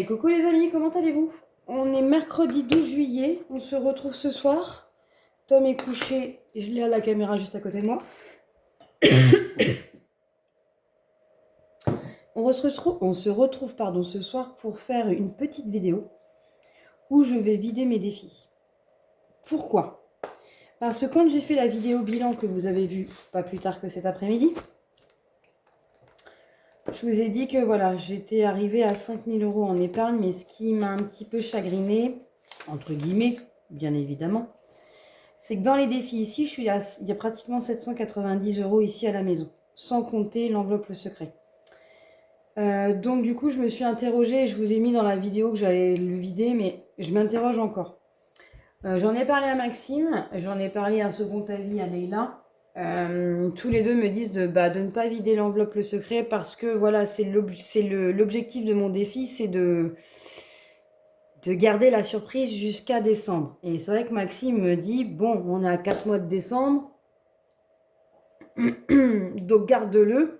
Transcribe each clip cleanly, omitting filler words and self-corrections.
Et coucou les amis, comment allez-vous? On est mercredi 12 juillet, on se retrouve ce soir. Tom est couché, je l'ai à la caméra juste à côté de moi. On se retrouve ce soir pour faire une petite vidéo où je vais vider mes défis. Pourquoi? Parce que quand j'ai fait la vidéo bilan que vous avez vue pas plus tard que cet après-midi, je vous ai dit que voilà, j'étais arrivée à 5 000 € en épargne, mais ce qui m'a un petit peu chagriné, entre guillemets, bien évidemment, c'est que dans les défis ici, il y a pratiquement 790 € ici à la maison, sans compter l'enveloppe le secret. Donc du coup, je me suis interrogée, je vous ai mis dans la vidéo que j'allais le vider, mais je m'interroge encore. J'en ai parlé à Maxime, j'en ai parlé un second avis à Leïla. Tous les deux me disent de ne pas vider l'enveloppe le secret parce que voilà, c'est l'objectif de mon défi, c'est de garder la surprise jusqu'à décembre. Et c'est vrai que Maxime me dit, bon, on est à 4 mois de décembre, donc garde-le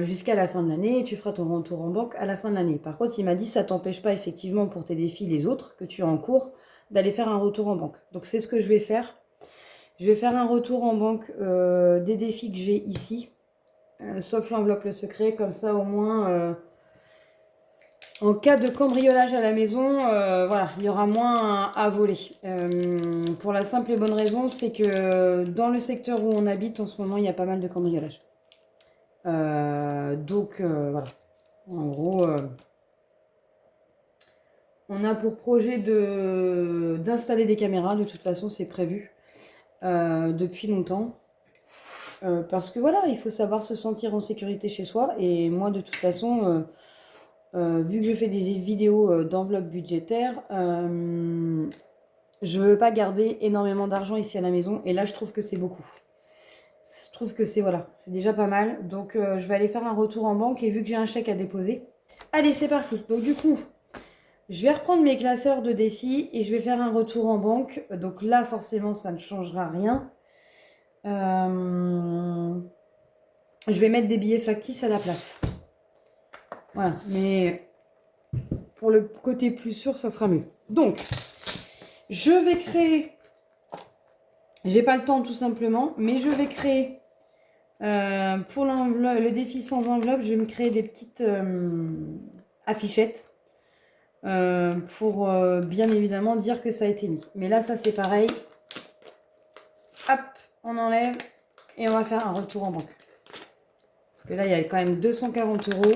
jusqu'à la fin de l'année et tu feras ton retour en banque à la fin de l'année. Par contre, il m'a dit, ça t'empêche pas effectivement pour tes défis, les autres que tu as en cours, d'aller faire un retour en banque. Donc c'est ce que je vais faire. Je vais faire un retour en banque des défis que j'ai ici, sauf l'enveloppe le secret, comme ça au moins... en cas de cambriolage à la maison, voilà, il y aura moins à voler. Pour la simple et bonne raison, c'est que dans le secteur où on habite, en ce moment, il y a pas mal de cambriolage. Donc, voilà. En gros, on a pour projet d'installer des caméras. De toute façon, c'est prévu depuis longtemps. Parce que voilà, il faut savoir se sentir en sécurité chez soi. Et moi, de toute façon... vu que je fais des vidéos d'enveloppe budgétaire, je veux pas garder énormément d'argent ici à la maison. Et là, je trouve que c'est beaucoup. Je trouve que c'est voilà, c'est déjà pas mal. Donc, je vais aller faire un retour en banque. Et vu que j'ai un chèque à déposer... Allez, c'est parti. Donc, du coup, je vais reprendre mes classeurs de défis. Et je vais faire un retour en banque. Donc là, forcément, ça ne changera rien. Je vais mettre des billets factices à la place. Voilà, mais pour le côté plus sûr, ça sera mieux. Donc, je vais créer... J'ai pas le temps tout simplement, mais je vais créer... pour le défi sans enveloppe, je vais me créer des petites affichettes pour bien évidemment dire que ça a été mis. Mais là, ça c'est pareil. Hop, on enlève et on va faire un retour en banque. Parce que là, il y a quand même 240 €.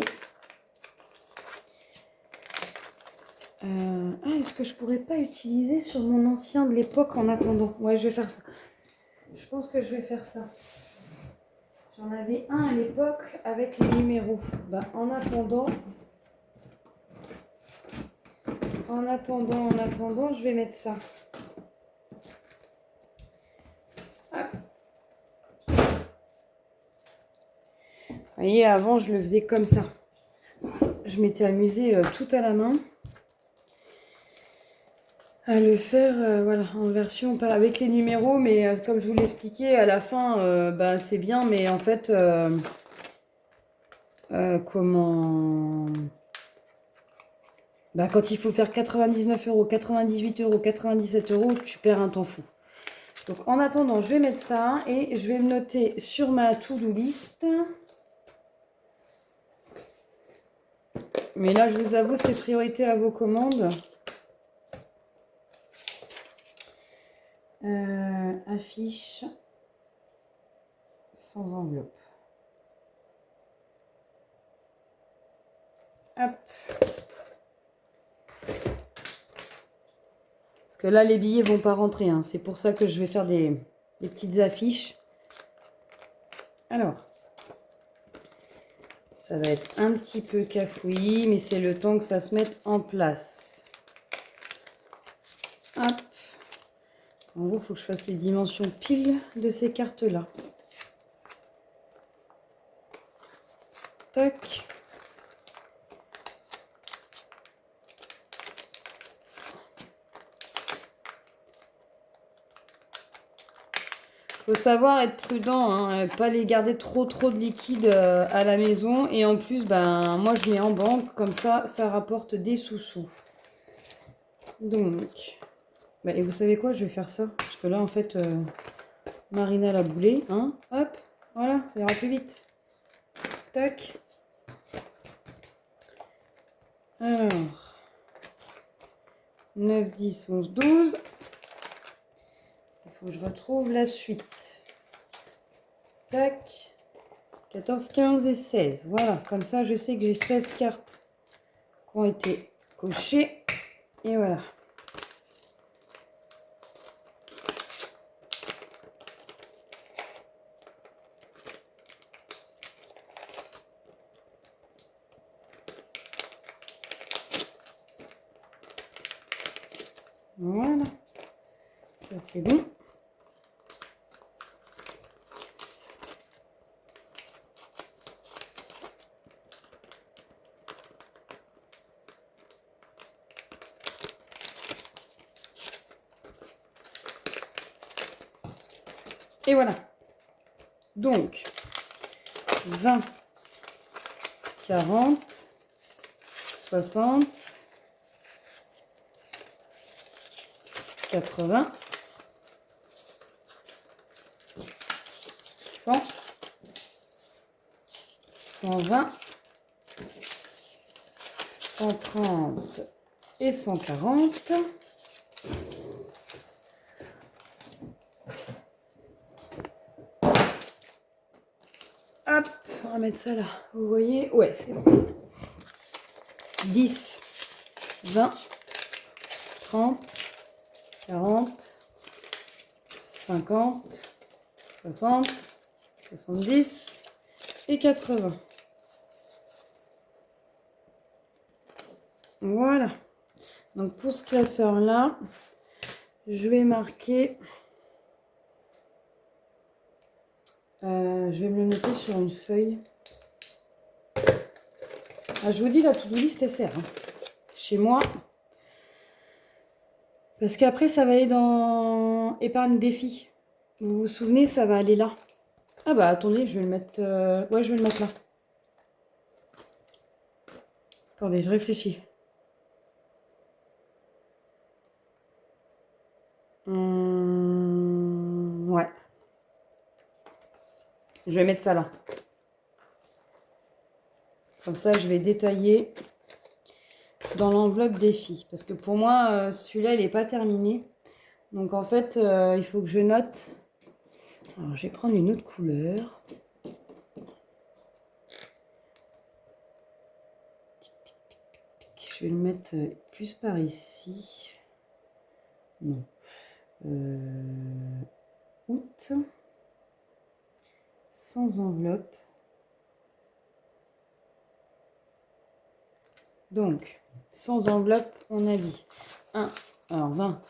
Est-ce que je pourrais pas utiliser sur mon ancien de l'époque en attendant? Ouais, je vais faire ça. Je pense que je vais faire ça. J'en avais un à l'époque avec les numéros. Bah, en attendant, je vais mettre ça. Hop. Vous voyez, avant, je le faisais comme ça. Je m'étais amusée tout à la main à le faire voilà, en version pas avec les numéros, mais comme je vous l'expliquais, à la fin, bah, c'est bien, mais en fait, comment... Bah, quand il faut faire 99 €, 98 €, 97 €, tu perds un temps fou. Donc en attendant, je vais mettre ça et je vais me noter sur ma to-do list. Mais là, je vous avoue, c'est priorité à vos commandes. Affiche sans enveloppe. Hop. Parce que là, les billets vont pas rentrer. Hein. C'est pour ça que je vais faire des petites affiches. Alors, ça va être un petit peu cafouillis, mais c'est le temps que ça se mette en place. Hop. En gros, il faut que je fasse les dimensions pile de ces cartes-là. Tac. Faut savoir être prudent, hein, pas les garder trop de liquide à la maison. Et en plus, ben, moi, je mets en banque. Comme ça rapporte des sous-sous. Donc, bah, et vous savez quoi? Je vais faire ça. Parce que là, en fait, Marina l'a boulé. Hein, hop, voilà, ça ira plus vite. Tac. Alors, 9, 10, 11, 12. Il faut que je retrouve la suite. Tac. 14, 15 et 16. Voilà, comme ça, je sais que j'ai 16 cartes qui ont été cochées. Et voilà. Voilà. Ça, c'est bon. Et voilà. Donc, 20, 40, 60, 80, 100, 120, 130 et 140. Hop, on va mettre ça là. Vous voyez? Ouais, c'est bon. 10, 20, 30, 40, 50, 60, 70 et 80. Voilà. Donc pour ce classeur-là, je vais marquer... je vais me le noter sur une feuille. Ah, je vous dis, la to-do list, elle sert. Hein. Chez moi. Parce qu'après, ça va aller dans épargne défi. Vous vous souvenez, ça va aller là. Ah bah attendez, je vais le mettre... Ouais, je vais le mettre là. Attendez, je réfléchis. Ouais. Je vais mettre ça là. Comme ça, je vais détailler dans l'enveloppe défi. Parce que pour moi, celui-là, il n'est pas terminé. Donc en fait, il faut que je note. Alors, je vais prendre une autre couleur. Je vais le mettre plus par ici. Non. Août. Sans enveloppe. Donc, sans enveloppe, on a dit 1, alors 20,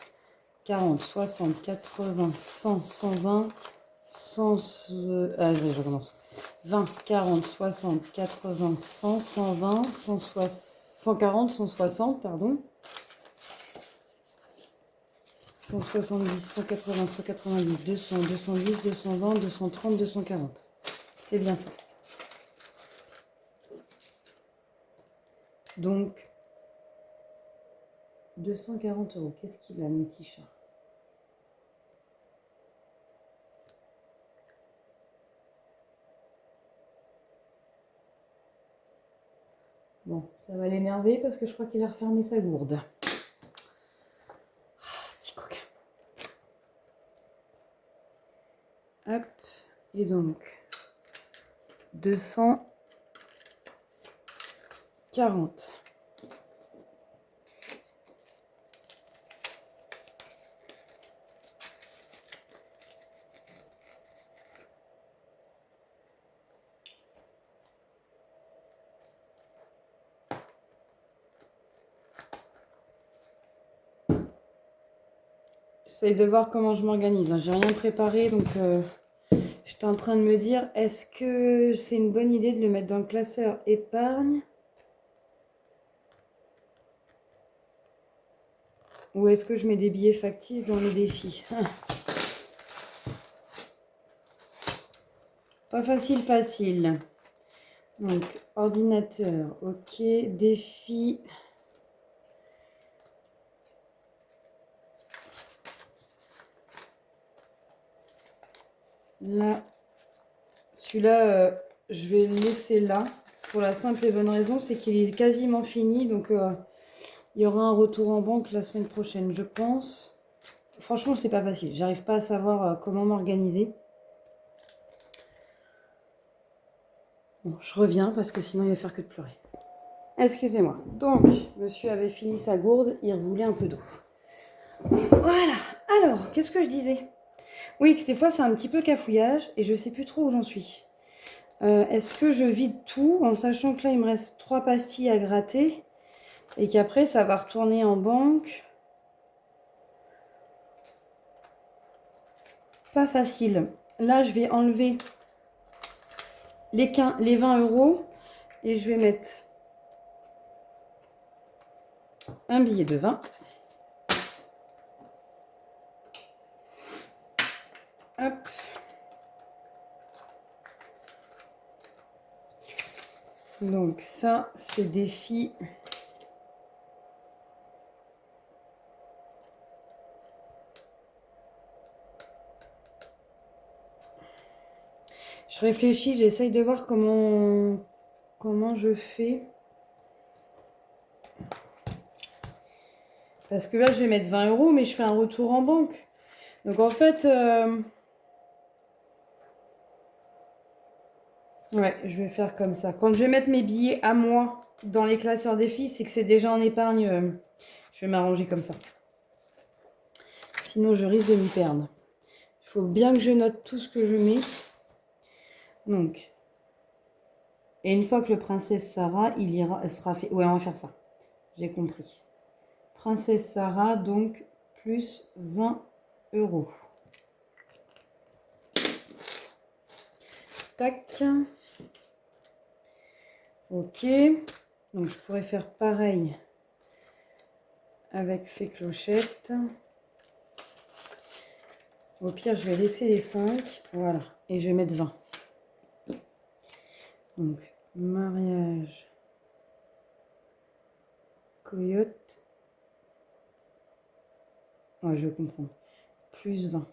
40, 60, 80, 100, 120, 100, je recommence. 20, 40, 60, 80, 100, 120, 140, 160, pardon. 170, 180, 190, 200, 210, 220, 230, 240. C'est bien ça. Donc, 240 €. Qu'est-ce qu'il a, mon petit chat? Bon, ça va l'énerver parce que je crois qu'il a refermé sa gourde. Ah, petit coquin. Hop. Et donc, 240. J'essaie de voir comment je m'organise. J'ai rien préparé, donc j'étais en train de me dire, est-ce que c'est une bonne idée de le mettre dans le classeur épargne? Ou est-ce que je mets des billets factices dans les défis? Pas facile, facile. Donc, ordinateur, ok. Défi. Là, celui-là, je vais le laisser là. Pour la simple et bonne raison, c'est qu'il est quasiment fini. Donc, il y aura un retour en banque la semaine prochaine, je pense. Franchement, c'est pas facile. J'arrive pas à savoir comment m'organiser. Bon, je reviens parce que sinon, il va faire que de pleurer. Excusez-moi. Donc, monsieur avait fini sa gourde. Il voulait un peu d'eau. Voilà. Alors, qu'est-ce que je disais? Oui, que des fois, c'est un petit peu cafouillage et je sais plus trop où j'en suis. Est-ce que je vide tout en sachant que là, il me reste 3 pastilles à gratter et qu'après, ça va retourner en banque? Pas facile. Là, je vais enlever les 20 € et je vais mettre un billet de 20. Hop. Donc ça, c'est défi. Je réfléchis, j'essaye de voir comment je fais. Parce que là, je vais mettre 20 €, mais je fais un retour en banque. Donc en fait, ouais, je vais faire comme ça. Quand je vais mettre mes billets à moi dans les classeurs défis, c'est que c'est déjà en épargne. Je vais m'arranger comme ça. Sinon, je risque de m'y perdre. Il faut bien que je note tout ce que je mets. Donc, et une fois que le Princesse Sarah, elle sera fait. Ouais, on va faire ça. J'ai compris. Princesse Sarah, donc, plus 20 €. Tac. Ok. Donc, je pourrais faire pareil avec Fée Clochette. Au pire, je vais laisser les 5. Voilà. Et je vais mettre 20. Donc, mariage. Coyote. Ouais, je comprends. Plus 20.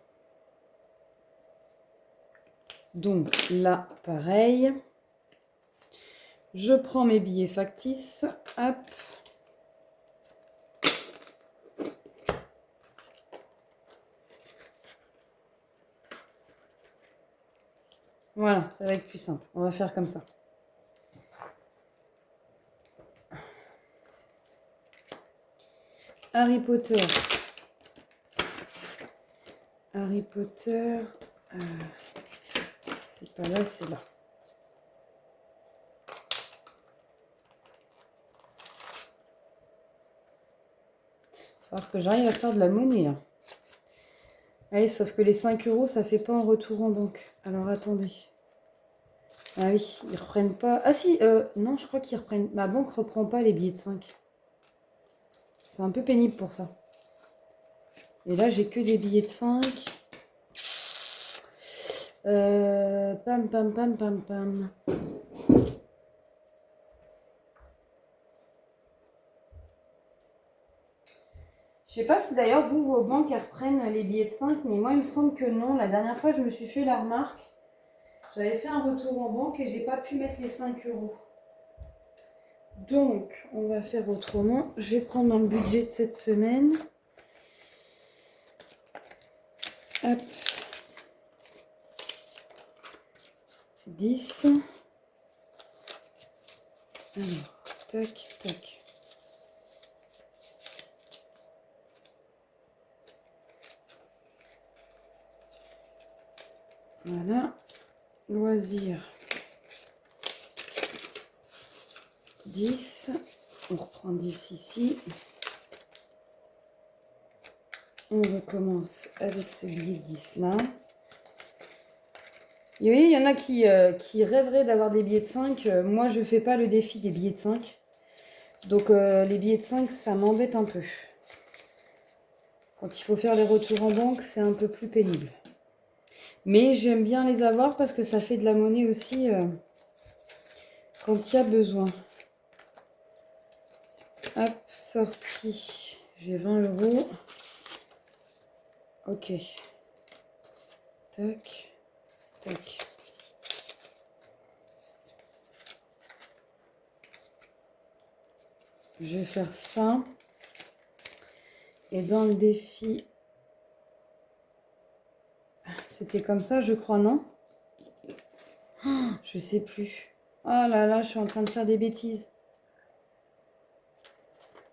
Donc, là, pareil. Je prends mes billets factices. Hop. Voilà, ça va être plus simple. On va faire comme ça. Harry Potter. Harry Potter. C'est pas là, c'est là. Il va falloir que j'arrive à faire de la monnaie là. Allez, sauf que les 5 €, ça fait pas un retour en banque. Alors attendez. Ah oui, ils reprennent pas. Ah si, non, je crois qu'ils reprennent. Ma banque reprend pas les billets de 5. C'est un peu pénible pour ça. Et là, j'ai que des billets de 5. Pam, pam, pam, pam, pam. Je sais pas si d'ailleurs vous, vos banques, elles reprennent les billets de 5, mais moi, il me semble que non. La dernière fois, je me suis fait la remarque. J'avais fait un retour en banque et j'ai pas pu mettre les 5 €. Donc, on va faire autrement. Je vais prendre dans le budget de cette semaine. Hop. 10. Alors, tac, tac. Voilà. Loisirs. 10. On reprend 10 ici. On recommence avec ce billet de 10 là. Et oui, il y en a qui rêveraient d'avoir des billets de 5. Moi, je ne fais pas le défi des billets de 5. Donc, les billets de 5, ça m'embête un peu. Quand il faut faire les retours en banque, c'est un peu plus pénible. Mais j'aime bien les avoir parce que ça fait de la monnaie aussi quand il y a besoin. Hop, sortie. J'ai 20 euros. Ok. Tac. Tac. Je vais faire ça. Et dans le défi, c'était comme ça, je crois, non? Oh, je sais plus. Oh là là, je suis en train de faire des bêtises.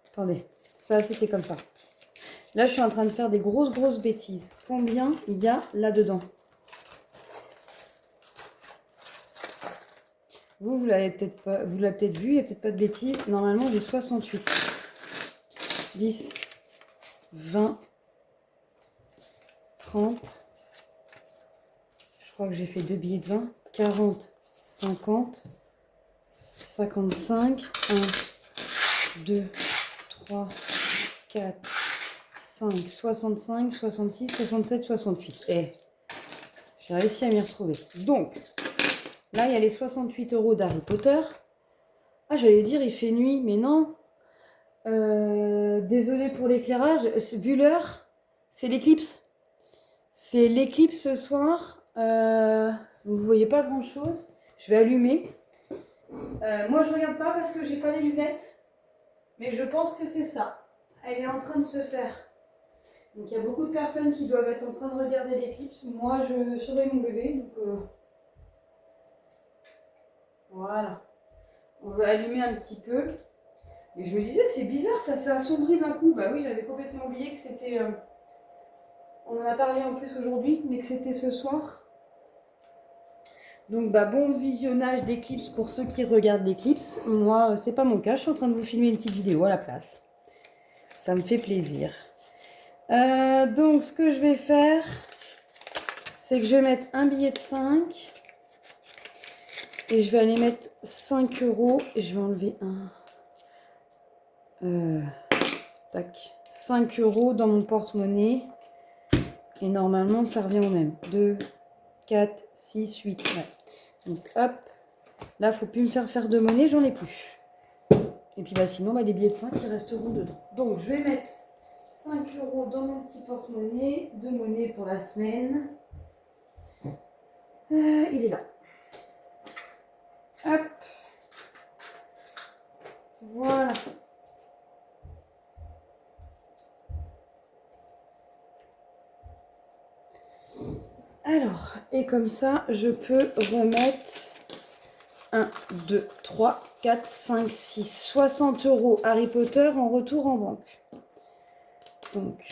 Attendez, ça c'était comme ça. Là, je suis en train de faire des grosses bêtises. Combien il y a là-dedans? Vous l'avez peut-être pas, vous l'avez peut-être vu, il n'y a peut-être pas de bêtises. Normalement, j'ai 68. 10, 20, 30. Je crois que j'ai fait 2 billets de 20. 40, 50, 55. 1, 2, 3, 4, 5, 65, 66, 67, 68. Eh, j'ai réussi à m'y retrouver. Donc, là, il y a les 68 euros d'Harry Potter. Ah, j'allais dire, il fait nuit, mais non. Désolée pour l'éclairage. Vu l'heure, c'est l'éclipse. C'est l'éclipse ce soir. Vous ne voyez pas grand-chose. Je vais allumer. Moi, je ne regarde pas parce que j'ai pas les lunettes. Mais je pense que c'est ça. Elle est en train de se faire. Donc, il y a beaucoup de personnes qui doivent être en train de regarder l'éclipse. Moi, je surveille mon bébé. Donc, voilà. On va allumer un petit peu. Et je me disais, c'est bizarre, ça s'est assombri d'un coup. Bah oui, j'avais complètement oublié que c'était... on en a parlé en plus aujourd'hui, mais que c'était ce soir. Donc, bah, bon visionnage d'éclipse pour ceux qui regardent l'éclipse. Moi, c'est pas mon cas. Je suis en train de vous filmer une petite vidéo à la place. Ça me fait plaisir. Donc, ce que je vais faire, c'est que je vais mettre un billet de 5. Et je vais aller mettre 5 euros. Et je vais enlever un... tac. 5 euros dans mon porte-monnaie. Et normalement, ça revient au même. 2, 4, 6, 8. Ouais. Donc, hop. Là, il ne faut plus me faire de monnaie, j'en ai plus. Et puis, bah, sinon, bah, les billets de 5, ils resteront dedans. Donc, je vais mettre 5 euros dans mon petit porte-monnaie. De monnaie pour la semaine. Il est là. Hop. Voilà. Alors, et comme ça, je peux remettre 1, 2, 3, 4, 5, 6, 60 euros Harry Potter en retour en banque. Donc,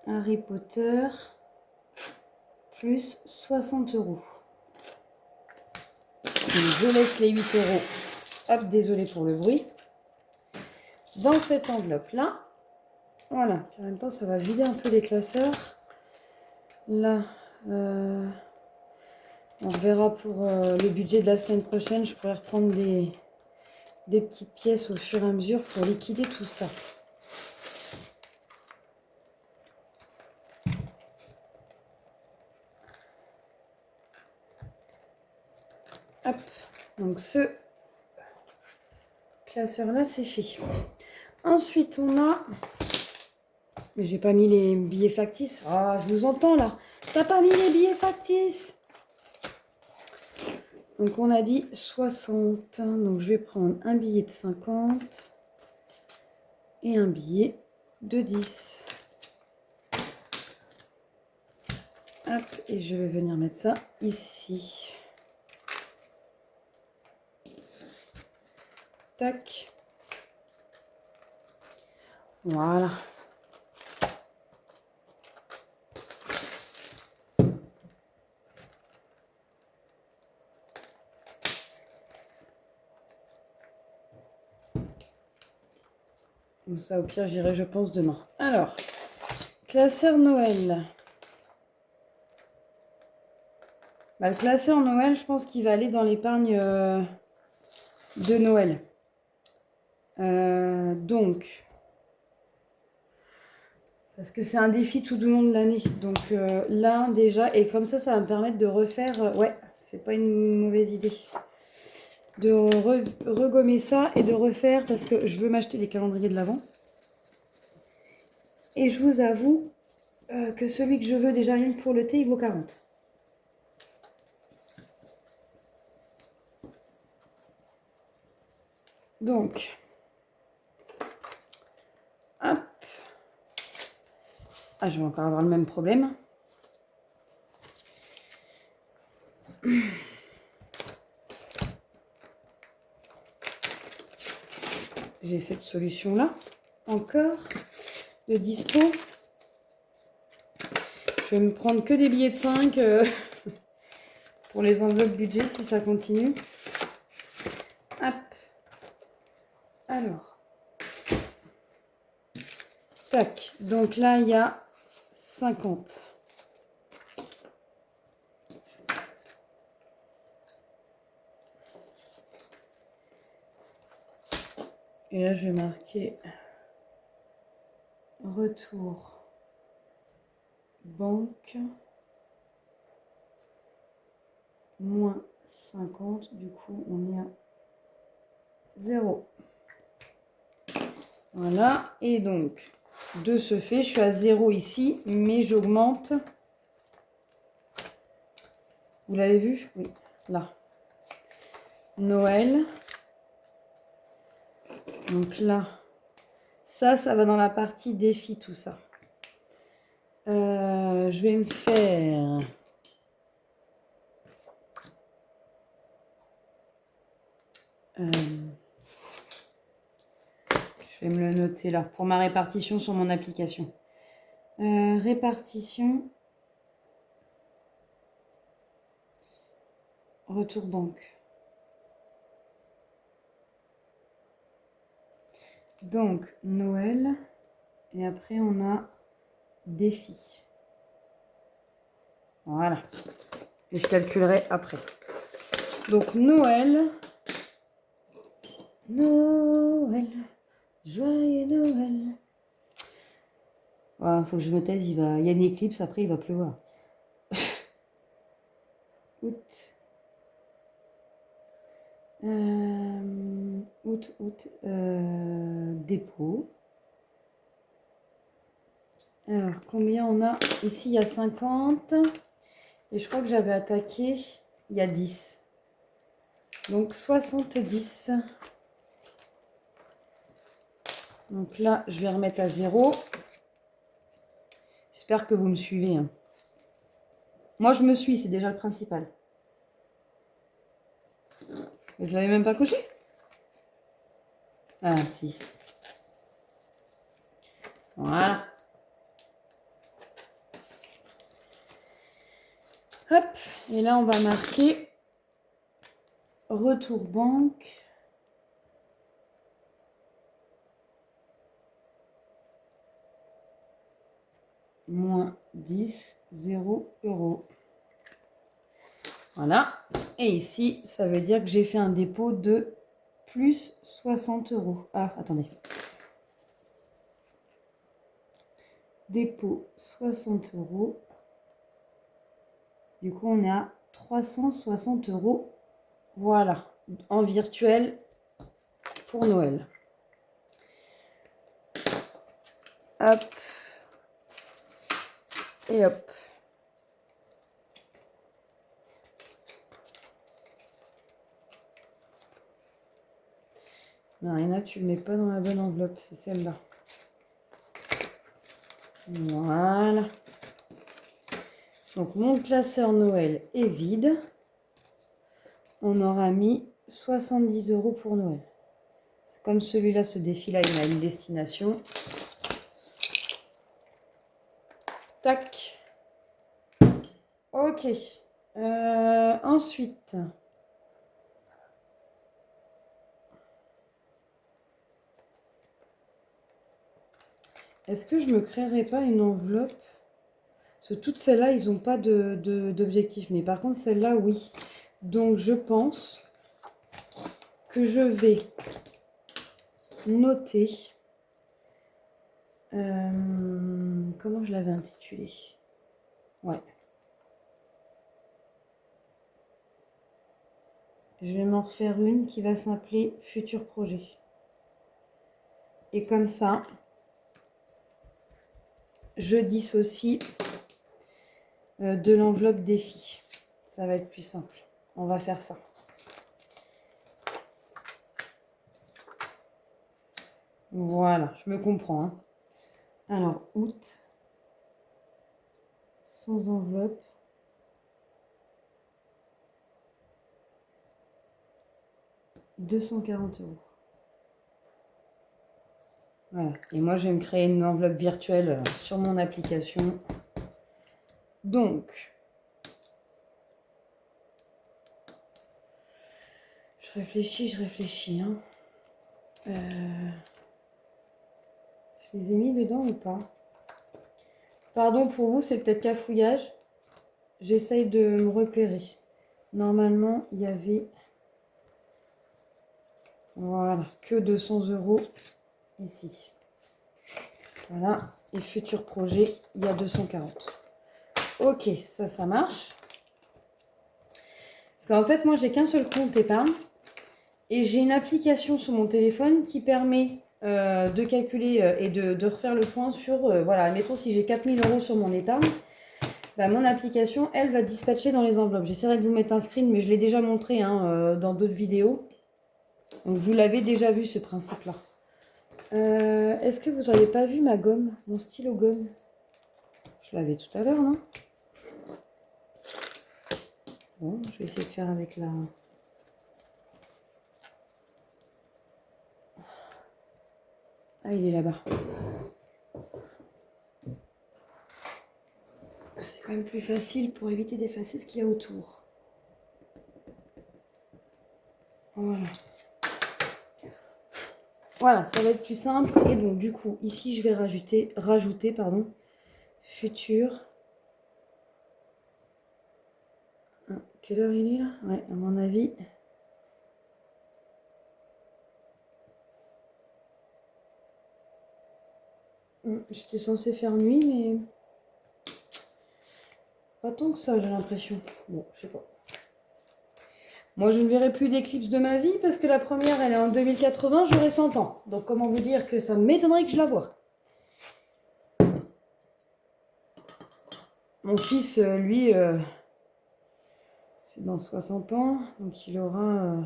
Harry Potter plus 60 euros. Donc, je laisse les 8 euros. Hop, désolé pour le bruit. Dans cette enveloppe-là. Voilà. Puis en même temps, ça va vider un peu les classeurs. Là, on verra pour le budget de la semaine prochaine. Je pourrais reprendre des petites pièces au fur et à mesure pour liquider tout ça. Hop. Donc ce classeur-là, c'est fait. Ensuite, on a... Mais j'ai pas mis les billets factices. Ah, je vous entends là. T'as pas mis les billets factices. Donc, on a dit 60. Donc, je vais prendre un billet de 50 et un billet de 10. Hop, et je vais venir mettre ça ici. Tac. Voilà. Comme ça, au pire, j'irai, je pense, demain. Alors, classeur Noël. Bah, le classeur Noël, je pense qu'il va aller dans l'épargne de Noël. Donc, Parce que c'est un défi tout au long de l'année. Donc là, déjà, et comme ça va me permettre de refaire... ouais, c'est pas une mauvaise idée. De regommer ça et de refaire, parce que je veux m'acheter des calendriers de l'Avent. Et je vous avoue que celui que je veux déjà rien que pour le thé, il vaut 40. Donc, hop. Ah, je vais encore avoir le même problème. J'ai cette solution-là, encore, de dispo. Je vais me prendre que des billets de 5 pour les enveloppes budget si ça continue. Hop. Alors. Tac. Donc là, il y a 50. Et là, je vais marquer retour banque moins 50. Du coup, on est à 0. Voilà. Et donc, de ce fait, je suis à 0 ici, mais j'augmente. Vous l'avez vu? Oui, là. Noël. Donc là, ça va dans la partie défi, tout ça. Je vais me faire... je vais me le noter là, pour ma répartition sur mon application. Répartition. Retour banque. Donc, Noël. Et après, on a défi. Voilà. Et je calculerai après. Donc, Noël. Noël. Joyeux Noël. Ah, faut que je me taise. Il y a une éclipse. Après, il va pleuvoir. Août. Août. Dépôt. Alors, combien on a? Ici, il y a 50. Et je crois que j'avais attaqué, il y a 10. Donc, 70. Donc là, je vais remettre à 0. J'espère que vous me suivez. Hein. Moi, je me suis, c'est déjà le principal. Mais je l'avais même pas coché. Ah, si. Voilà. Hop. Et là, on va marquer retour banque. Moins 10, 0 euros. Voilà. Et ici, ça veut dire que j'ai fait un dépôt de plus 60 euros. Ah, attendez. Dépôt 60 euros. Du coup, on est à 360 euros. Voilà. En virtuel pour Noël. Hop. Et hop. Marina, tu ne le mets pas dans la bonne enveloppe, c'est celle-là. Voilà. Donc, mon classeur Noël est vide. On aura mis 70 euros pour Noël. C'est comme celui-là, ce défi-là, il a une destination. Tac. Ok. Ensuite... Est-ce que je me créerais pas une enveloppe? Parce que toutes celles-là, ils n'ont pas d'objectif. Mais par contre, celle-là, oui. Donc, je pense que je vais noter comment je l'avais intitulé? Ouais. Je vais m'en refaire une qui va s'appeler Futur Projet. Et comme ça, je dissocie de l'enveloppe défi. Ça va être plus simple. On va faire ça. Voilà, je me comprends. Hein. Alors, août, sans enveloppe. « 240 €. Voilà. Et moi, je vais me créer une enveloppe virtuelle sur mon application. Donc, je réfléchis. Hein. Je les ai mis dedans ou pas? Pardon pour vous, c'est peut-être cafouillage. J'essaye de me repérer. Normalement, il y avait... Voilà, que 200 € ici. Voilà, et futur projet, il y a 240. Ok, ça marche. Parce qu'en fait, moi, j'ai qu'un seul compte épargne. Et j'ai une application sur mon téléphone qui permet de calculer et de refaire le point sur... voilà, admettons, si j'ai 4000 € sur mon épargne, bah, mon application, elle, va dispatcher dans les enveloppes. J'essaierai de vous mettre un screen, mais je l'ai déjà montré hein, dans d'autres vidéos. Donc, vous l'avez déjà vu, ce principe-là. Est-ce que vous n'avez pas vu ma gomme, mon stylo gomme? Je l'avais tout à l'heure, non? Bon, je vais essayer de faire avec la... Ah, il est là-bas. C'est quand même plus facile pour éviter d'effacer ce qu'il y a autour. Voilà. Voilà, ça va être plus simple. Et donc, du coup, ici, je vais rajouter, pardon, futur. Quelle heure il est là? Ouais, à mon avis. J'étais censée faire nuit, mais pas tant que ça, j'ai l'impression. Bon, je sais pas. Moi, je ne verrai plus d'éclipse de ma vie parce que la première, elle est en 2080, j'aurai 100 ans. Donc, comment vous dire que ça m'étonnerait que je la voie. Mon fils, lui, c'est dans 60 ans, donc il aura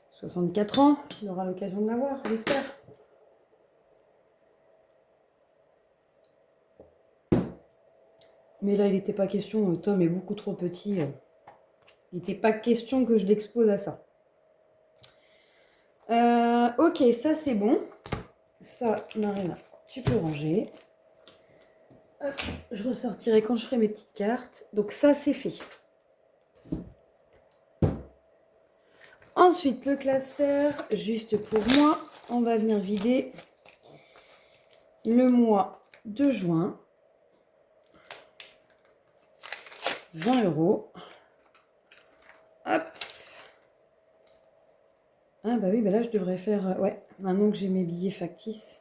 64 ans. Il aura l'occasion de la voir, j'espère. Mais là, il n'était pas question, Tom est beaucoup trop petit. Il n'était pas question que je l'expose à ça. Ok, ça c'est bon. Ça, Marina, tu peux ranger. Hop, je ressortirai quand je ferai mes petites cartes. Donc ça, c'est fait. Ensuite, le classeur, juste pour moi, on va venir vider le mois de juin. 20 €. Hop. Ah bah oui, bah là je devrais faire... ouais, maintenant que j'ai mes billets factices.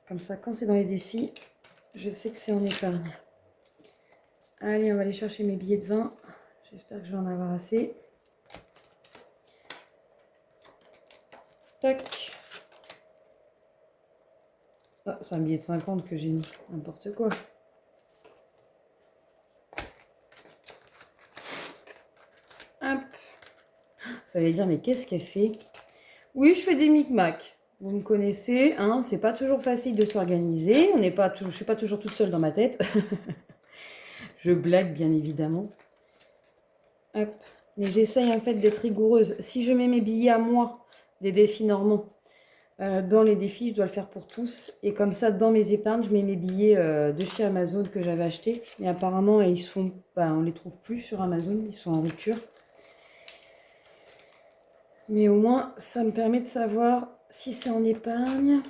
Comme ça, quand c'est dans les défis, je sais que c'est en épargne. Allez, on va aller chercher mes billets de 20. J'espère que je vais en avoir assez. Tac. Ah, c'est un billet de 50 que j'ai mis. N'importe quoi. Hop. Vous allez dire, mais qu'est-ce qu'elle fait? Oui, je fais des micmacs. Vous me connaissez, hein, c'est pas toujours facile de s'organiser. Je suis pas toujours toute seule dans ma tête. Je blague, bien évidemment. Hop. Mais j'essaye en fait d'être rigoureuse. Si je mets mes billets à moi, des défis normaux, dans les défis, je dois le faire pour tous. Et comme ça, dans mes épargnes, je mets mes billets de chez Amazon que j'avais achetés. Et apparemment, ils sont, on les trouve plus sur Amazon. Ils sont en rupture. Mais au moins, ça me permet de savoir si c'est en épargne.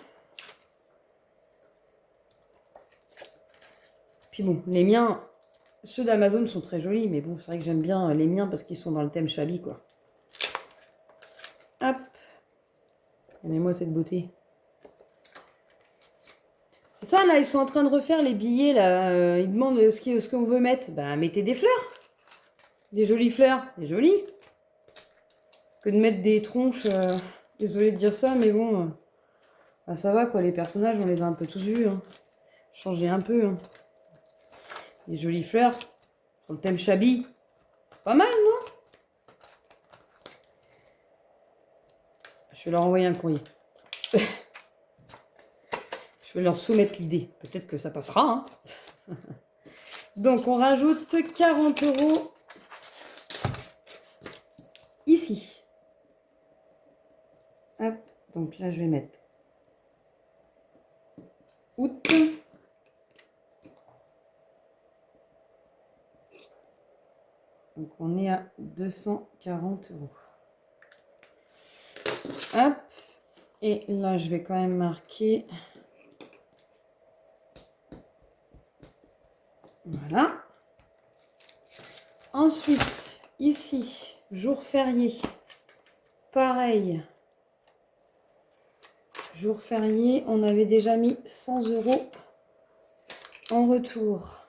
Puis bon, les miens, ceux d'Amazon sont très jolis. Mais bon, c'est vrai que j'aime bien les miens parce qu'ils sont dans le thème Chabi, quoi. Hop. Regardez-moi cette beauté. Ça, là, ils sont en train de refaire les billets, là. Ils demandent ce qu'on veut mettre. Bah, mettez des fleurs. Des jolies fleurs. Des jolies. Que de mettre des tronches. Désolée de dire ça, mais bon. Bah, ça va, quoi. Les personnages, on les a un peu tous vus. Hein. Changer un peu. Hein. Des jolies fleurs. Sur le thème Chabi. Pas mal, non? Je vais leur envoyer un courrier. Je vais leur soumettre l'idée. Peut-être que ça passera. Hein. Donc, on rajoute 40 € ici. Hop. Donc là, je vais mettre août. Donc, on est à 240 €. Hop. Et là, je vais quand même marquer... Voilà. Ensuite, ici, jour férié. Pareil. Jour férié, on avait déjà mis 100 € en retour.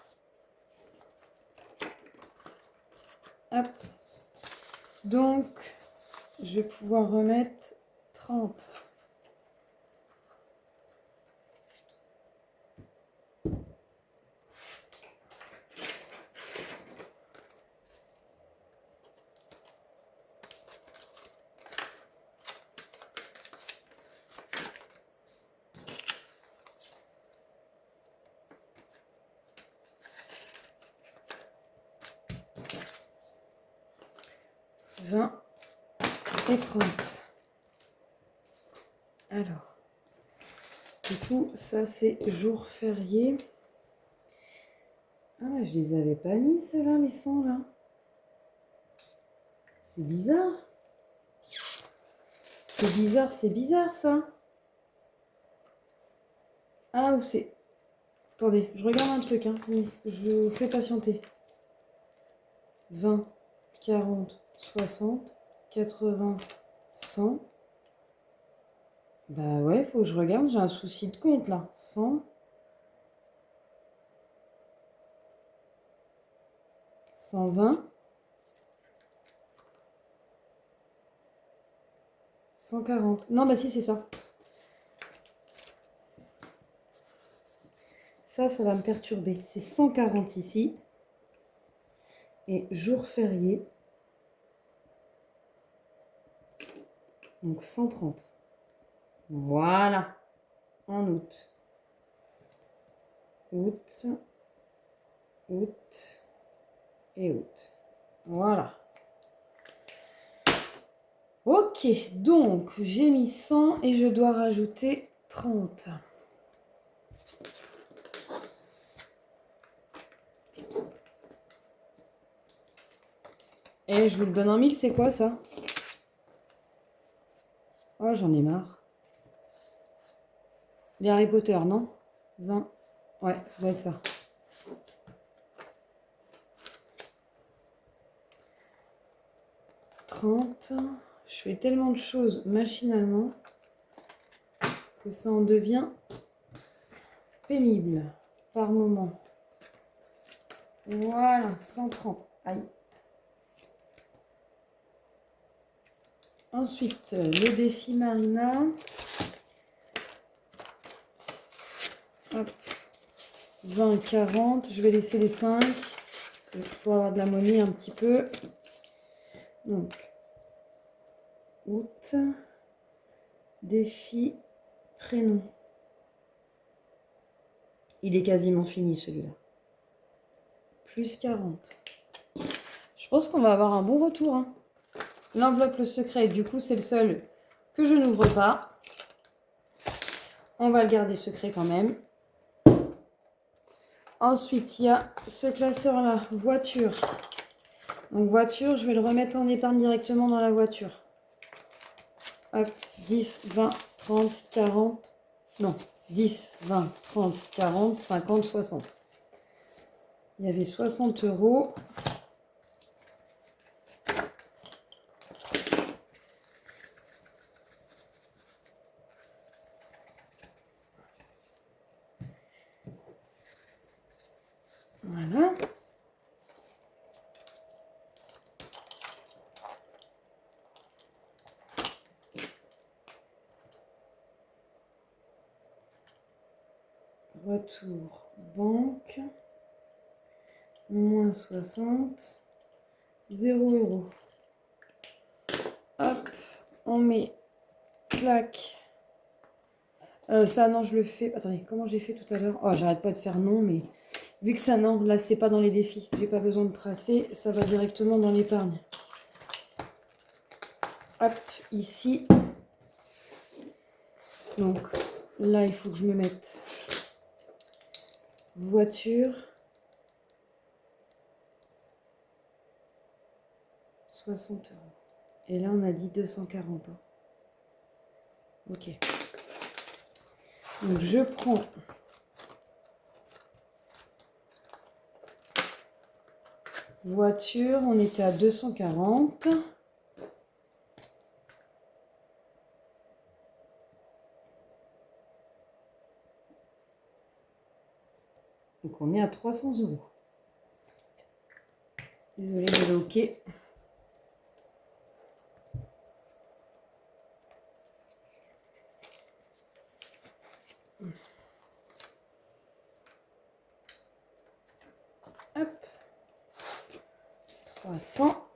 Hop. Donc, je vais pouvoir remettre 30. Et 30. Alors, du coup, ça c'est jour férié. Ah, je les avais pas mis ceux-là, les 100 là. C'est bizarre. C'est bizarre ça. Ah, ou c'est... Attendez, je regarde un truc, hein. Je vous fais patienter. 20, 40, 60, 80, 100. Bah ouais, faut que je regarde, j'ai un souci de compte là. 100, 120, 140. Non, bah si, c'est ça. Ça va me perturber. C'est 140 ici. Et jour férié. Donc 130. Voilà. En août. Août. Août. Et août. Voilà. Ok. Donc, j'ai mis 100 et je dois rajouter 30. Et je vous le donne en 1000, c'est quoi ça? Oh, j'en ai marre. Les Harry Potter, non? 20. Ouais, ça doit être ça. Je fais tellement de choses machinalement que ça en devient pénible par moment. Voilà, 130. Aïe. Ensuite, le défi Marina. Hop. 20, 40. Je vais laisser les 5. Pour avoir de la monnaie un petit peu. Donc, août. Défi prénom. Il est quasiment fini celui-là. Plus 40. Je pense qu'on va avoir un bon retour. Hein. L'enveloppe, le secret, du coup, c'est le seul que je n'ouvre pas. On va le garder secret quand même. Ensuite, il y a ce classeur-là, voiture. Donc, voiture, je vais le remettre en épargne directement dans la voiture. Hop, 10, 20, 30, 40. Non, 10, 20, 30, 40, 50, 60. Il y avait 60 €. Voilà. Retour banque. Moins 60. 0 €. Hop, on met clac. Ça, non, je le fais. Attendez, comment j'ai fait tout à l'heure? Oh, j'arrête pas de faire non, mais vu que ça, non, là, c'est pas dans les défis. J'ai pas besoin de tracer. Ça va directement dans l'épargne. Hop, ici. Donc, là, il faut que je me mette voiture. 60 €. Et là, on a dit 240. Hein. Ok. Donc, je prends voiture. On était à 240. Donc, on est à 300 €. Désolée, je vais OK. Hop. 300.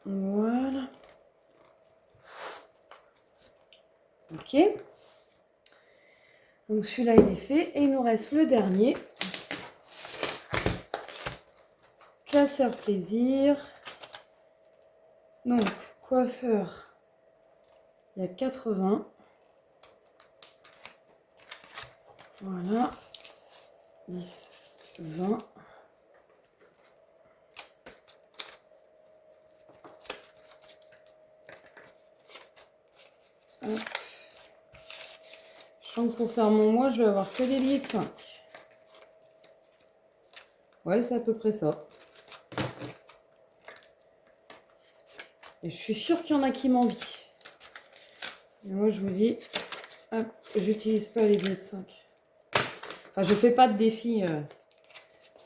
Voilà. Ok. Donc celui-là, il est fait. Et il nous reste le dernier. Classeur plaisir. Donc, coiffeur, il y a 80. Voilà. 10, 20. Hop. Je sens que pour faire mon mois, je vais avoir que des billets de 5. Ouais, c'est à peu près ça. Et je suis sûre qu'il y en a qui m'envient. Mais moi, je vous dis, hop, j'utilise pas les billets de 5. Enfin, je fais pas de défi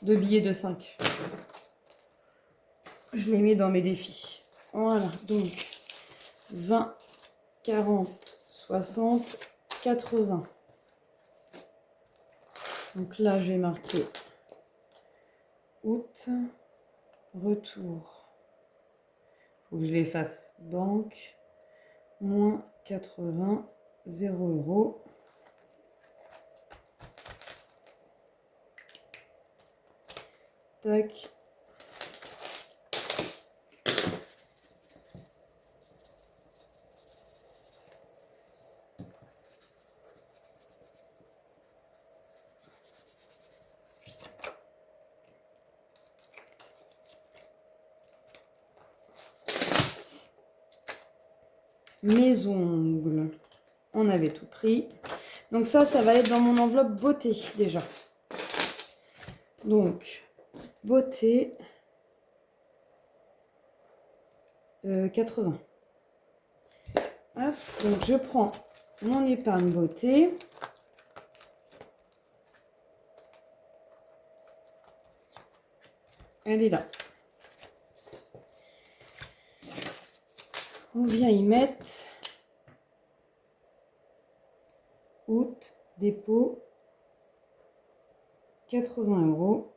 de billets de 5. Je les mets dans mes défis. Voilà, donc 20, 40, 60, 80. Donc là, je vais marquer août, retour. Il faut que je les fasse. Banque, moins 80, 0 €. Tac. Mes ongles, on avait tout pris. Donc ça va être dans mon enveloppe beauté déjà. Donc, beauté, 80. Hop, donc je prends mon épargne beauté. Elle est là. On vient y mettre août, dépôt, 80 €.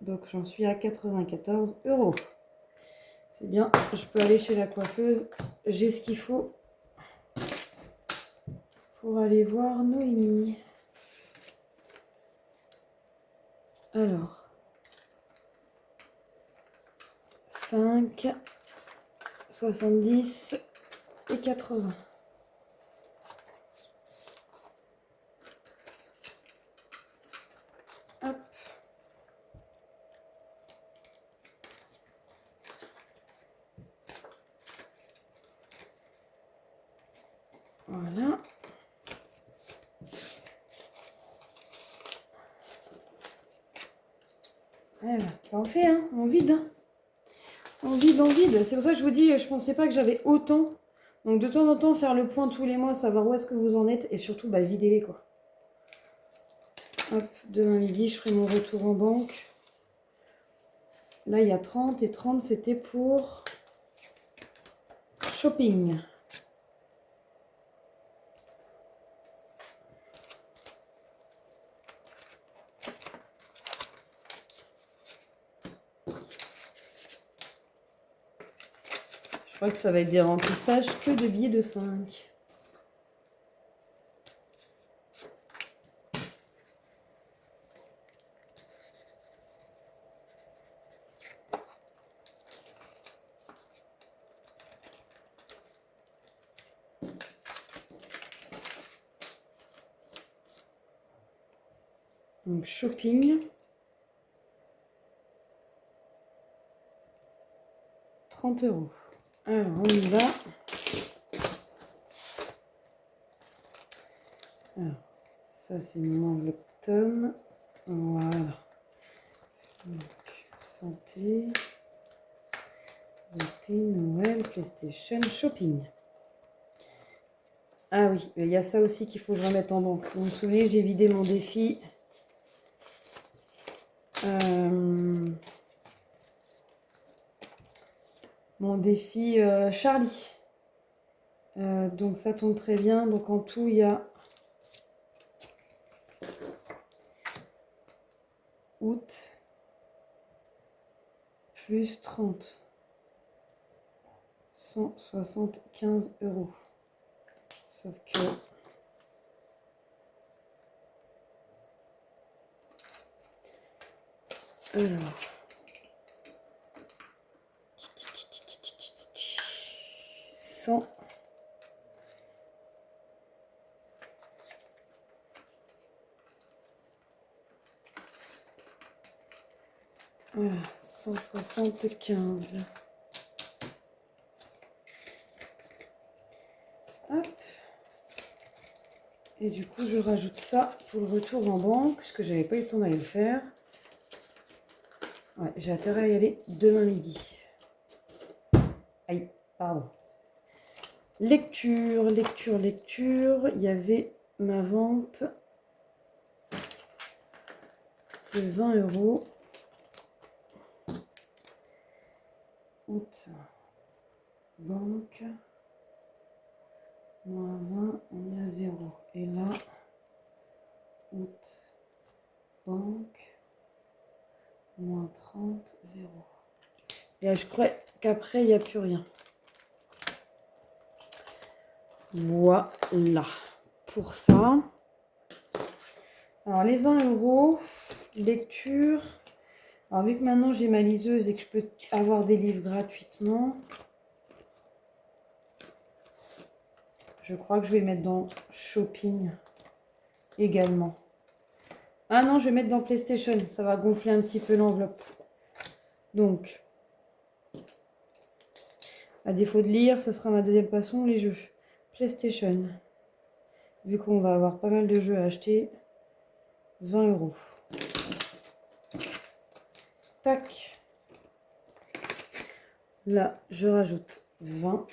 Donc j'en suis à 94 €. C'est bien, je peux aller chez la coiffeuse. J'ai ce qu'il faut pour aller voir Noémie. Alors, 5, 70 et 80. Hop. Voilà. Voilà, ça en fait, hein, on vide. Hein. En vide, en vide. C'est pour ça que je vous dis, je pensais pas que j'avais autant. Donc de temps en temps, faire le point tous les mois, savoir où est-ce que vous en êtes. Et surtout, bah, videz-les, quoi. Hop, demain midi, je ferai mon retour en banque. Là, il y a 30. Et 30, c'était pour shopping. Je crois que ça va être des remplissages que de billets de 5. Donc shopping. 30 €. Alors, on y va. Alors, ça, c'est mon enveloppe tome. Voilà. Donc, santé. Beauté, Noël, PlayStation, shopping. Ah oui, il y a ça aussi qu'il faut que je remette en banque. Vous vous souvenez, j'ai vidé mon défi. Mon défi Charlie. Donc ça tombe très bien. Donc en tout, il y a août plus 30. 175 €. Sauf que... Alors... 100. Voilà, 175. Hop. Et du coup, je rajoute ça pour le retour en banque, parce que j'avais pas eu le temps d'aller le faire. Ouais, j'ai intérêt à y aller demain midi. Aïe, pardon. Lecture, lecture, lecture. Il y avait ma vente de 20 €. Août, banque, moins 20, on est à 0. Et là, août, banque, moins 30, 0. Et je crois qu'après, il n'y a plus rien. Voilà pour ça. Alors, les 20 €, lecture. Alors, vu que maintenant j'ai ma liseuse et que je peux avoir des livres gratuitement, je crois que je vais mettre dans shopping également. Ah non, je vais mettre dans PlayStation. Ça va gonfler un petit peu l'enveloppe. Donc, à défaut de lire, ça sera ma deuxième passion, les jeux. PlayStation. Vu qu'on va avoir pas mal de jeux à acheter, 20 €. Tac. Là, je rajoute 20.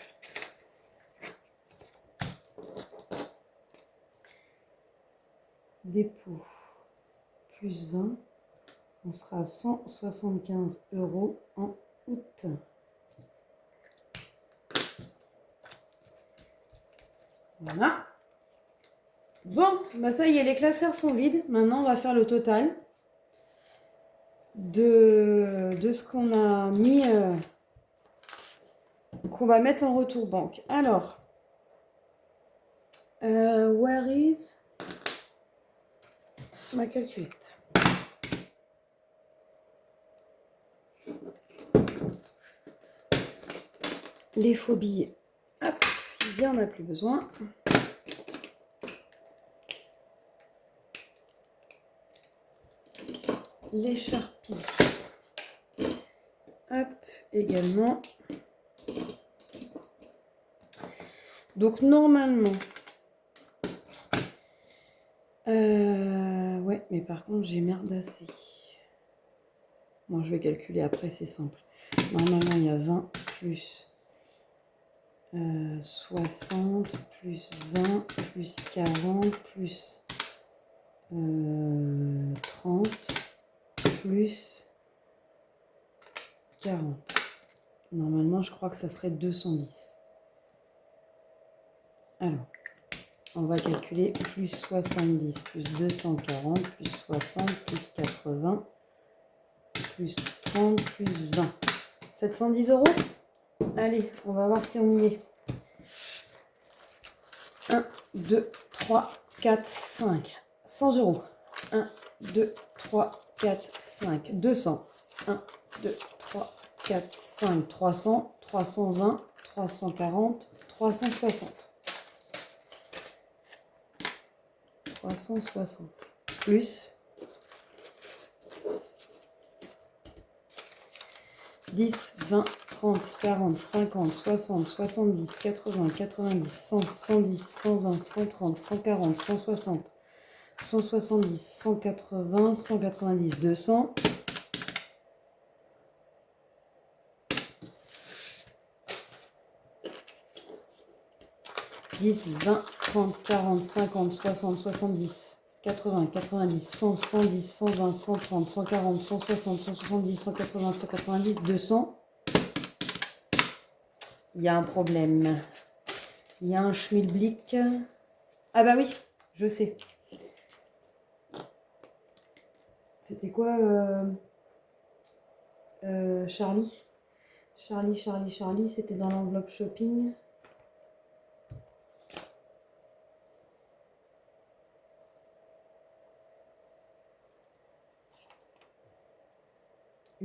Dépôt plus 20. On sera à 175 € en août. Voilà. Bon, bah ça y est, les classeurs sont vides. Maintenant, on va faire le total de ce qu'on a mis, qu'on va mettre en retour banque. Alors, where is ma calculette? Les faux billets. Hop, il n'y en a plus besoin. Les Sharpies. Hop, également. Donc normalement, ouais, mais par contre j'ai merdassé. Bon, je vais calculer après, c'est simple. Normalement, il y a 20 plus 60 plus 20 plus 40 plus 30 plus 40. Normalement, je crois que ça serait 210. Alors, on va calculer plus 70 plus 240 plus 60 plus 80 plus 30 plus 20. 710 €. Allez, on va voir si on y est. 1, 2, 3, 4, 5. 100 €. 1, 2, 3, 4, 5. 200. 1, 2, 3, 4, 5. 300. 320. 340. 360. 360. Plus 10, 20, 30, 40, 50, 60, 70, 80, 90, 100, 110, 120, 130, 140, 160, 170, 180, 190, 200. 10, 20, 30, 40, 50, 60, 70, 80, 90, 100, 110, 120, 130, 140, 160, 170, 180, 190, 200. Il y a un problème. Il y a un schmilblick. Ah bah oui, je sais. C'était quoi Charlie, c'était dans l'enveloppe shopping.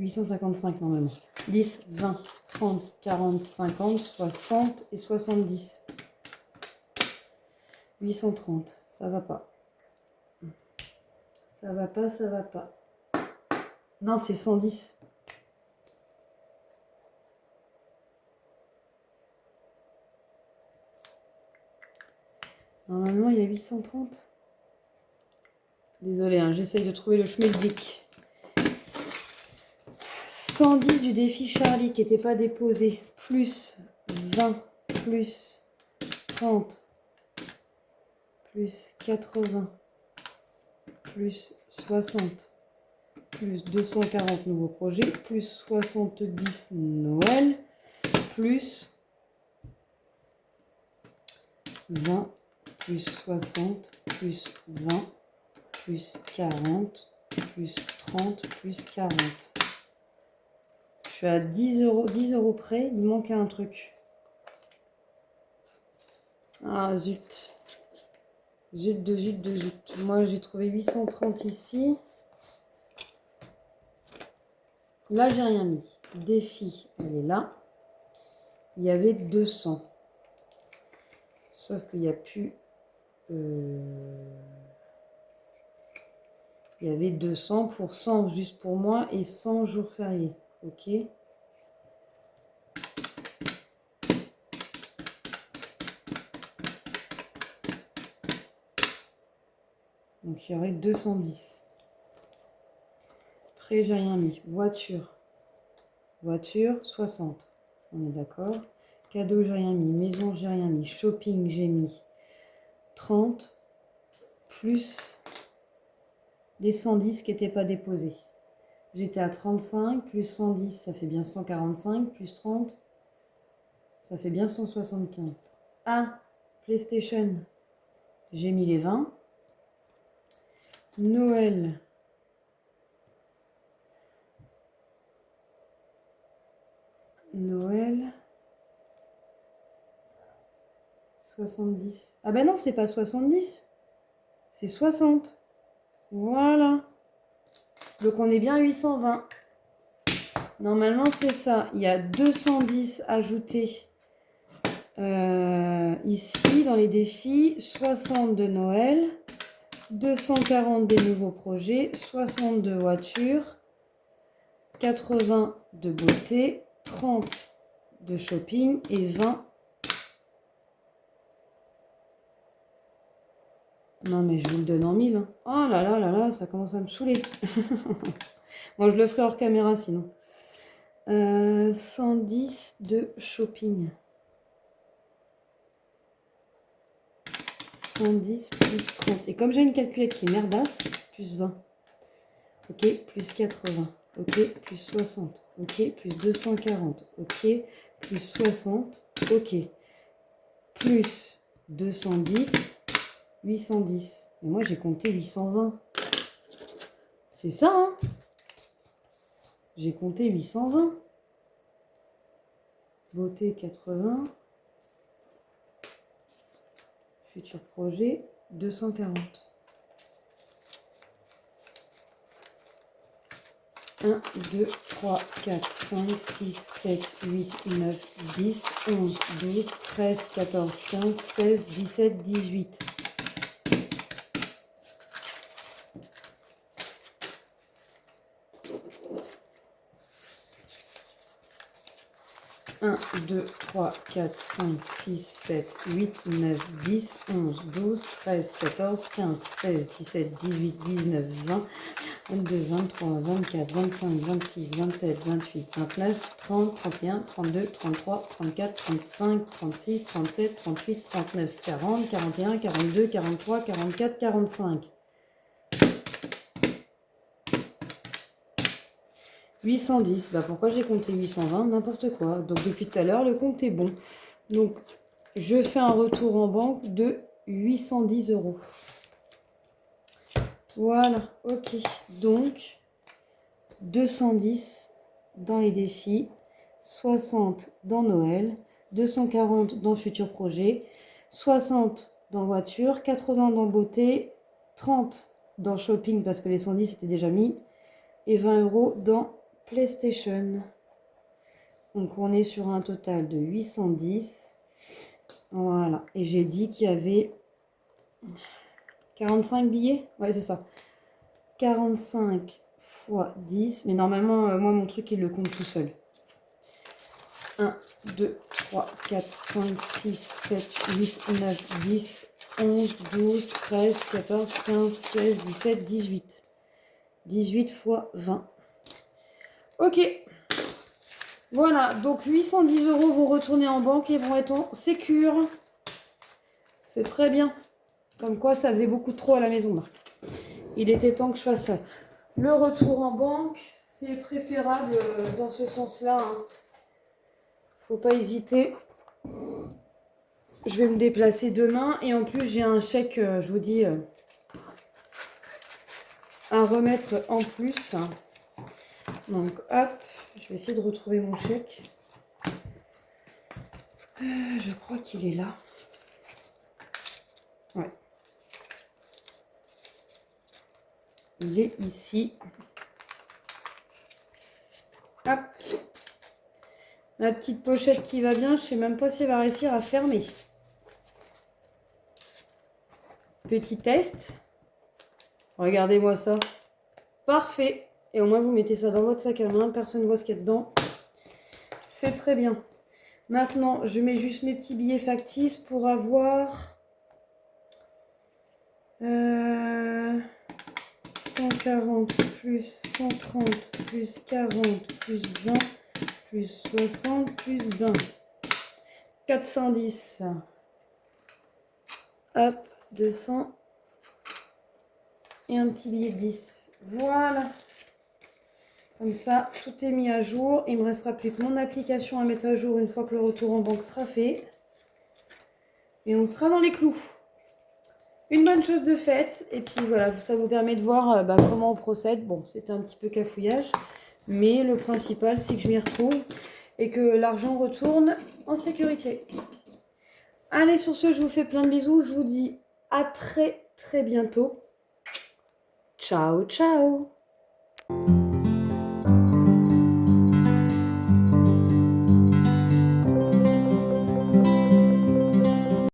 « 855 normalement. 10, 20, 30, 40, 50, 60 et 70. 830, ça va pas. Ça va pas, ça va pas. Non, c'est 110. Normalement, il y a 830. Désolée, hein, j'essaye de trouver le schmilblick. 110 du défi Charlie qui n'était pas déposé. Plus 20, plus 30, plus 80, plus 60, plus 240 nouveaux projets, plus 70 Noël, plus 20, plus 60, plus 20, plus 40, plus 30, plus 40. Je suis à 10 € près, il manque un truc. Ah zut. Zut. Moi j'ai trouvé 830 ici. Là j'ai rien mis. Défi, elle est là. Il y avait 200. Sauf qu'il n'y a plus... Il y avait 200 pour 100 juste pour moi et 100 jours fériés. Ok. Donc il y aurait 210. Après j'ai rien mis. Voiture, 60. On est d'accord. Cadeau, j'ai rien mis. Maison, j'ai rien mis. Shopping, j'ai mis 30. Plus les 110 qui n'étaient pas déposés. J'étais à 35. Plus 110, ça fait bien 145. Plus 30, ça fait bien 175. Ah, PlayStation, j'ai mis les 20. Noël, Noël, 70. Ah ben non, c'est pas 70, c'est 60. Voilà. Donc on est bien à 820. Normalement, c'est ça. Il y a 210 ajoutés ici dans les défis. 60 de Noël. 240 des nouveaux projets. 60 de voitures. 80 de beauté. 30 de shopping. Et 20. Non, mais je vous le donne en 1000. Hein. Oh là là là là, ça commence à me saouler. Moi, je le ferai hors caméra sinon. 110 de shopping. 110 plus 30. Et comme j'ai une calculette qui est merdasse, plus 20. Ok, plus 80. Ok, plus 60. Ok, plus 240. Ok, plus 60. Ok, plus 210. 810. Mais moi, j'ai compté 820. C'est ça, hein? J'ai compté 820. Beauté 80. Futur projet 240. 1, 2, 3, 4, 5, 6, 7, 8, 9, 10, 11, 12, 13, 14, 15, 16, 17, 18. Un, 2, 3, 4, 5, 6, 7, 8, 9, 10, 11, 12, 13, 14, 15, 16, 17, 18, 19, 20, 22, 23, 24, 25, 26, 27, 28, 29, 30, 31, 32, 33, 34, 35, 36, 37, 38, 39, 40, 41, 42, 43, 44, 45. 810, bah pourquoi j'ai compté 820? N'importe quoi. Donc depuis tout à l'heure, le compte est bon. Donc je fais un retour en banque de 810 euros. Voilà, ok. Donc 210 dans les défis, 60 dans Noël, 240 dans futur projet, 60 dans voiture, 80 dans beauté, 30 dans shopping parce que les 110 étaient déjà mis, et 20 euros dans PlayStation. Donc on est sur un total de 810. Voilà. Et j'ai dit qu'il y avait 45 billets. Ouais, c'est ça. 45 fois 10. Mais normalement, moi, mon truc, il le compte tout seul. 1, 2, 3, 4, 5, 6, 7, 8, 9, 10, 11, 12, 13, 14, 15, 16, 17, 18. 18 fois 20. Ok. Voilà, donc 810 euros vont retourner en banque et vont être en sécure. C'est très bien. Comme quoi, ça faisait beaucoup trop à la maison, là. Il était temps que je fasse ça. Le retour en banque, c'est préférable dans ce sens-là. Hein. Faut pas hésiter. Je vais me déplacer demain. Et en plus, j'ai un chèque, je vous dis, à remettre en plus. Donc, hop, je vais essayer de retrouver mon chèque. Je crois qu'il est là. Ouais. Il est ici. Hop. Ma petite pochette qui va bien. Je sais même pas si elle va réussir à fermer. Petit test. Regardez-moi ça. Parfait. Et au moins, vous mettez ça dans votre sac à main. Personne ne voit ce qu'il y a dedans. C'est très bien. Maintenant, je mets juste mes petits billets factices pour avoir 140 plus 130 plus 40 plus 20 plus 60 plus 20. 410. Hop, 200. Et un petit billet de 10. Voilà. Comme ça, tout est mis à jour. Il ne me restera plus que mon application à mettre à jour une fois que le retour en banque sera fait. Et on sera dans les clous. Une bonne chose de faite. Et puis voilà, ça vous permet de voir comment on procède. Bon, c'était un petit peu cafouillage. Mais le principal, c'est que je m'y retrouve. Et que l'argent retourne en sécurité. Allez, sur ce, je vous fais plein de bisous. Je vous dis à très très bientôt. Ciao, ciao!